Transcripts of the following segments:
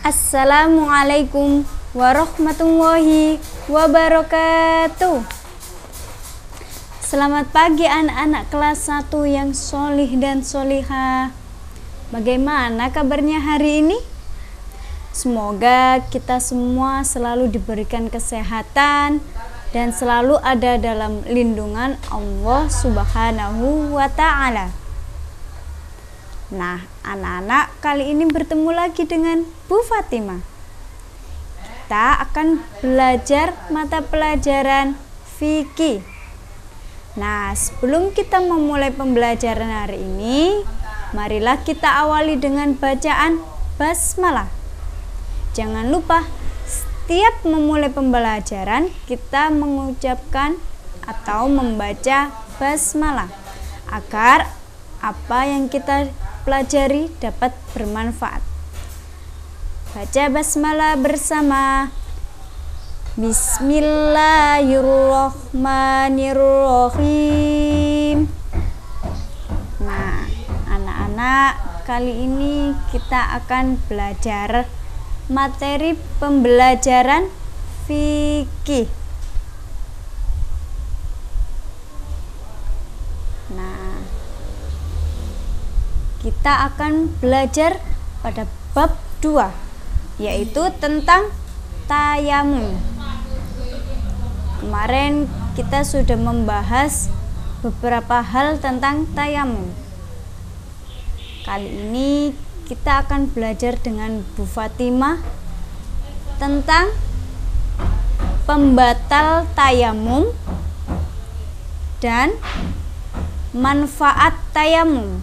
Assalamualaikum warahmatullahi wabarakatuh. Selamat pagi anak-anak kelas 1 yang solih dan solihah. Bagaimana kabarnya hari ini? Semoga kita semua selalu diberikan kesehatan dan selalu ada dalam lindungan Allah Subhanahu wa Ta'ala. Nah, anak-anak, kali ini bertemu lagi dengan Bu Fatimah. Kita akan belajar mata pelajaran fikih. Nah, sebelum kita memulai pembelajaran hari ini, marilah kita awali dengan bacaan basmalah. Jangan lupa, setiap memulai pembelajaran kita mengucapkan atau membaca basmalah agar apa yang kita pelajari dapat bermanfaat. Baca basmalah bersama. Bismillahirrahmanirrahim. Nah, anak-anak, kali ini kita akan belajar materi pembelajaran fikih. Nah, kita akan belajar pada bab 2, yaitu tentang tayamum. Kemarin kita sudah membahas beberapa hal tentang tayamum. Kali ini kita akan belajar dengan Bu Fatimah tentang pembatal tayamum dan manfaat tayamum.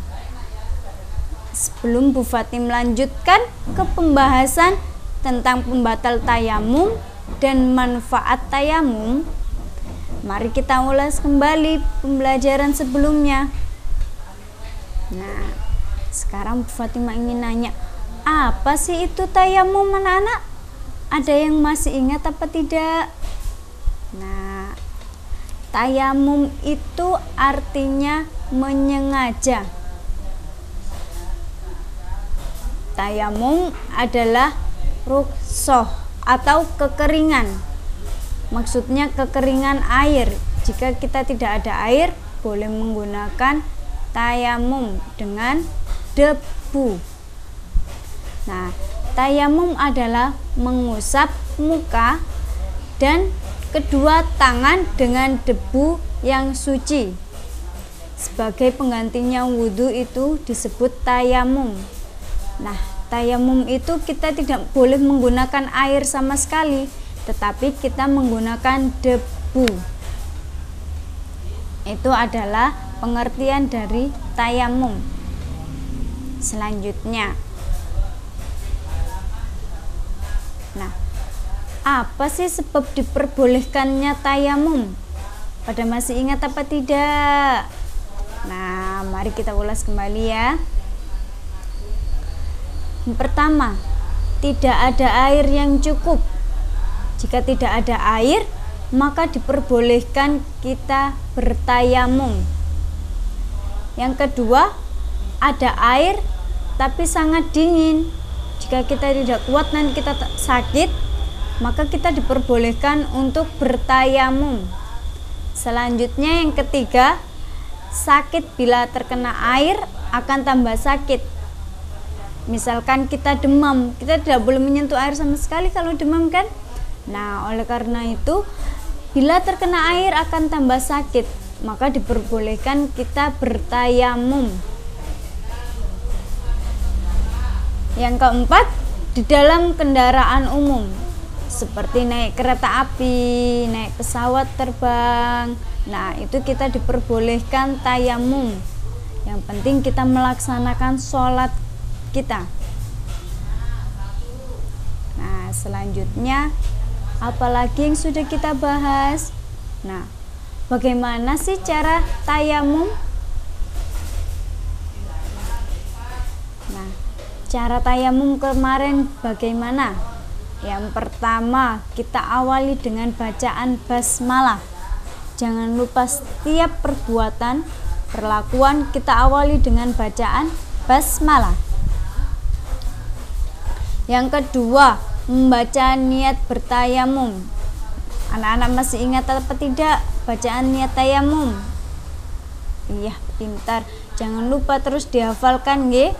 Sebelum Bu Fatim melanjutkan ke pembahasan tentang pembatal tayamum dan manfaat tayamum, mari kita ulas kembali pembelajaran sebelumnya. Nah, sekarang Bu Fatimah ingin nanya, apa sih itu tayamum anak-anak? Ada yang masih ingat apa tidak? Nah, tayamum itu artinya menyengaja. Tayamum adalah rukhsah atau kekeringan. Maksudnya kekeringan air. Jika kita tidak ada air, boleh menggunakan tayamum dengan debu. Nah, tayamum adalah mengusap muka dan kedua tangan dengan debu yang suci. Sebagai penggantinya wudhu itu disebut tayamum. Nah, tayamum itu kita tidak boleh menggunakan air sama sekali, tetapi kita menggunakan debu. Itu adalah pengertian dari tayamum. Selanjutnya, nah, apa sih sebab diperbolehkannya tayamum? Pada masih ingat apa tidak? Nah, mari kita ulas kembali ya. Yang pertama, tidak ada air yang cukup. Jika tidak ada air, maka diperbolehkan kita bertayamum. Yang kedua, ada air tapi sangat dingin. Jika kita tidak kuat dan kita sakit, maka kita diperbolehkan untuk bertayamum. Selanjutnya yang ketiga, sakit bila terkena air akan tambah sakit. Misalkan kita demam, kita tidak boleh menyentuh air sama sekali kalau demam kan? Nah, oleh karena itu, bila terkena air akan tambah sakit, maka diperbolehkan kita bertayamum. Yang keempat, di dalam kendaraan umum, seperti naik kereta api, naik pesawat terbang. Nah, itu kita diperbolehkan tayamum. Yang penting kita melaksanakan sholat kita. Nah, selanjutnya apalagi yang sudah kita bahas? Nah, bagaimana sih cara tayamum? Nah, cara tayamum kemarin bagaimana? Yang pertama, kita awali dengan bacaan basmalah. Jangan lupa setiap perbuatan, perlakuan kita awali dengan bacaan basmalah. Yang kedua, membaca niat bertayamum. Anak-anak masih ingat apa tidak bacaan niat tayamum? Iya, pintar. Jangan lupa terus dihafalkan, nggih.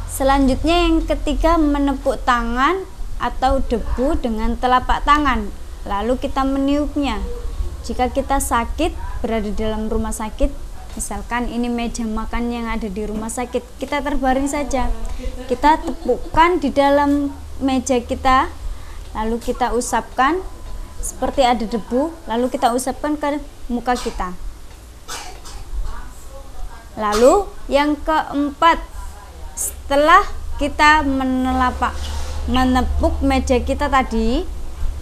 Selanjutnya yang ketiga, menepuk tangan atau debu dengan telapak tangan, lalu kita meniupnya. Jika kita sakit, berada dalam rumah sakit, misalkan ini meja makan yang ada di rumah sakit, kita terbaring saja, kita tepukkan di dalam meja kita, lalu kita usapkan seperti ada debu, lalu kita usapkan ke muka kita. Lalu yang keempat, setelah kita menepuk meja kita tadi,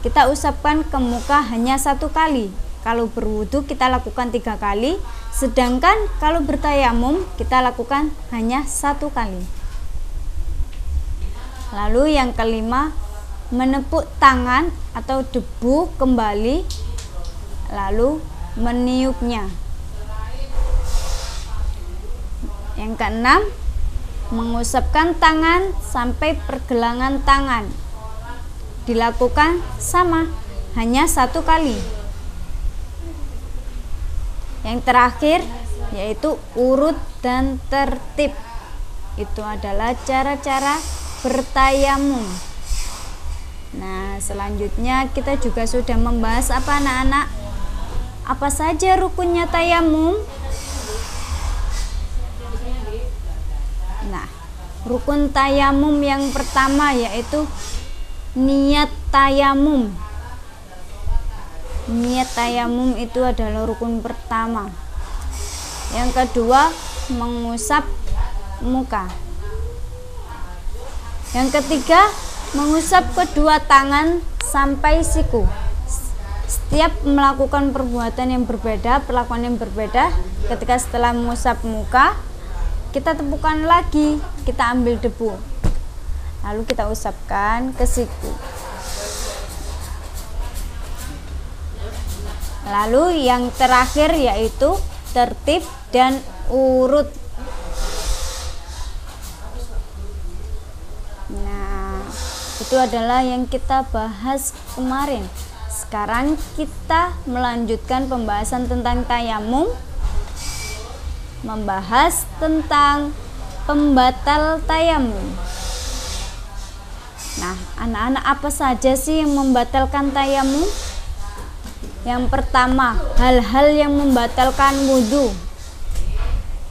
kita usapkan ke muka hanya 1 kali. Kalau berwudu kita lakukan 3 kali, sedangkan kalau bertayamum kita lakukan hanya 1 kali. Lalu yang kelima, menepuk tangan atau debu kembali, lalu meniupnya. Yang keenam, mengusapkan tangan sampai pergelangan tangan. Dilakukan sama, hanya 1 kali. Yang terakhir yaitu urut dan tertib. Itu adalah cara-cara bertayamum. Nah, selanjutnya kita juga sudah membahas apa anak-anak? Apa saja rukunnya tayamum? Nah, rukun tayamum yang pertama yaitu niat tayamum. Niat tayamum itu adalah rukun pertama. Yang kedua, mengusap muka. Yang ketiga, mengusap kedua tangan sampai siku. Setiap melakukan perbuatan yang berbeda, perlakuan yang berbeda, ketika setelah mengusap muka, kita tepukan lagi, kita ambil debu, lalu kita usapkan ke siku. Lalu yang terakhir yaitu tertib dan urut. Nah, itu adalah yang kita bahas kemarin. Sekarang kita melanjutkan pembahasan tentang tayamum, membahas tentang pembatal tayamum. Nah, anak-anak, apa saja sih yang membatalkan tayamum? Yang pertama, hal-hal yang membatalkan wudhu.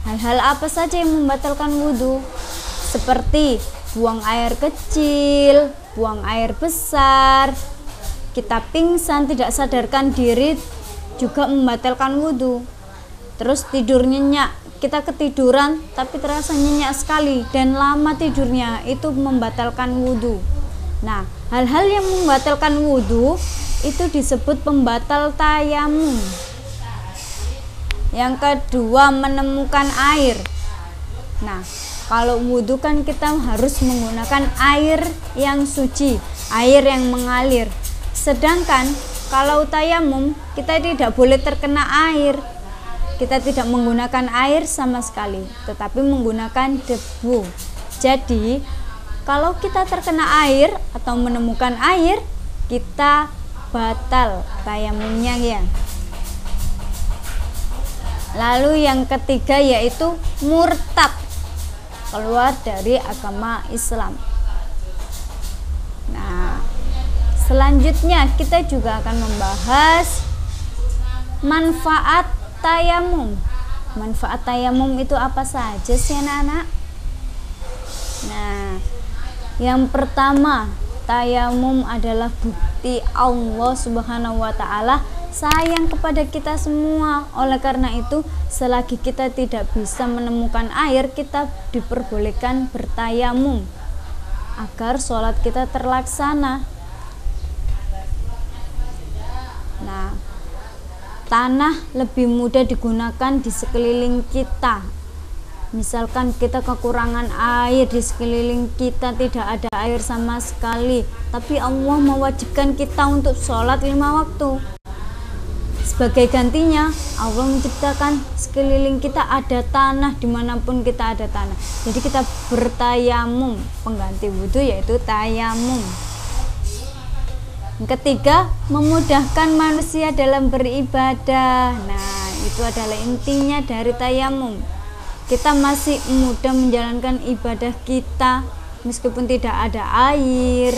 Hal-hal apa saja yang membatalkan wudhu? Seperti buang air kecil, buang air besar, kita pingsan tidak sadarkan diri juga membatalkan wudhu. Terus tidur nyenyak, kita ketiduran tapi terasa nyenyak sekali dan lama tidurnya, itu membatalkan wudhu. Nah, hal-hal yang membatalkan wudhu itu disebut pembatal tayamum. Yang kedua, menemukan air. Nah, kalau wudhu kan kita harus menggunakan air yang suci, air yang mengalir. Sedangkan kalau tayamum kita tidak boleh terkena air. Kita tidak menggunakan air sama sekali, tetapi menggunakan debu. Jadi, kalau kita terkena air atau menemukan air, kita batal tayamumnya ya. Lalu yang ketiga yaitu murtad, keluar dari agama Islam. Nah, selanjutnya kita juga akan membahas manfaat tayamum. Manfaat tayamum itu apa saja sih anak-anak? Nah, yang pertama, tayamum adalah bukti Allah Subhanahu wa taala sayang kepada kita semua. Oleh karena itu, selagi kita tidak bisa menemukan air, kita diperbolehkan bertayamum agar sholat kita terlaksana. Nah, tanah lebih mudah digunakan di sekeliling kita. Misalkan kita kekurangan air, di sekeliling kita tidak ada air sama sekali, tapi Allah mewajibkan kita untuk sholat 5 waktu. sebagai gantinya Allah menciptakan sekeliling kita ada tanah, dimanapun kita ada tanah. Jadi kita bertayamum, pengganti wudhu yaitu tayamum. Yang ketiga, memudahkan manusia dalam beribadah. Nah, itu adalah intinya dari tayamum. Kita masih mudah menjalankan ibadah kita meskipun tidak ada air.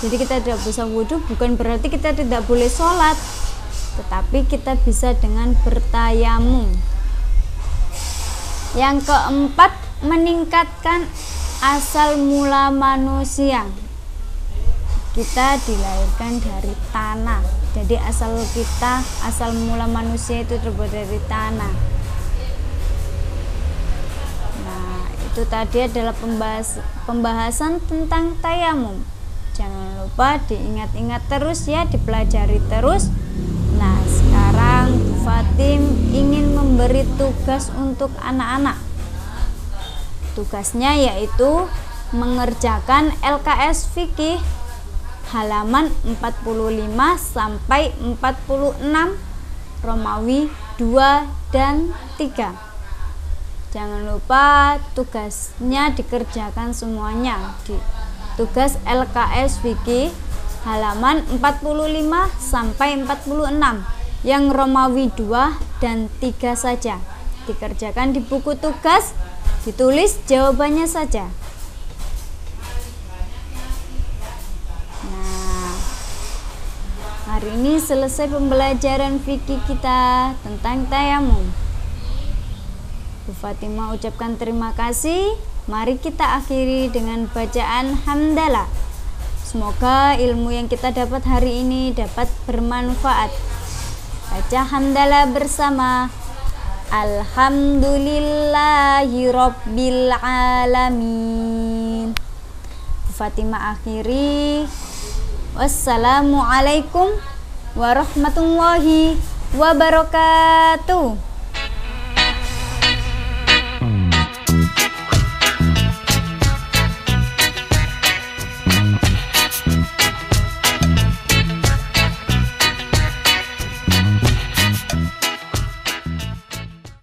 Jadi kita tidak bisa wudhu bukan berarti kita tidak boleh sholat, tetapi kita bisa dengan bertayamum. Yang keempat, meningkatkan asal mula manusia. Kita dilahirkan dari tanah, jadi asal mula manusia itu terbuat dari tanah. Nah, itu tadi adalah pembahasan tentang tayamum. Jangan lupa diingat-ingat terus ya, dipelajari terus. Nah, sekarang Bu Fatim ingin memberi tugas untuk anak-anak. Tugasnya yaitu mengerjakan LKS Fikih halaman 45 sampai 46, Romawi 2 dan 3. Jangan lupa tugasnya dikerjakan semuanya. Tugas LKS Fikih halaman 45 sampai 46 yang Romawi 2 dan 3 saja. Dikerjakan di buku tugas, ditulis jawabannya saja. Hari ini selesai pembelajaran fikih kita tentang tayamum. Bu Fatimah ucapkan terima kasih. Mari kita akhiri dengan bacaan hamdalah. Semoga ilmu yang kita dapat hari ini dapat bermanfaat. Baca hamdalah bersama. Alhamdulillahi Rabbil Alamin. Bu Fatimah akhiri. Wassalamualaikum warahmatullahi wabarakatuh.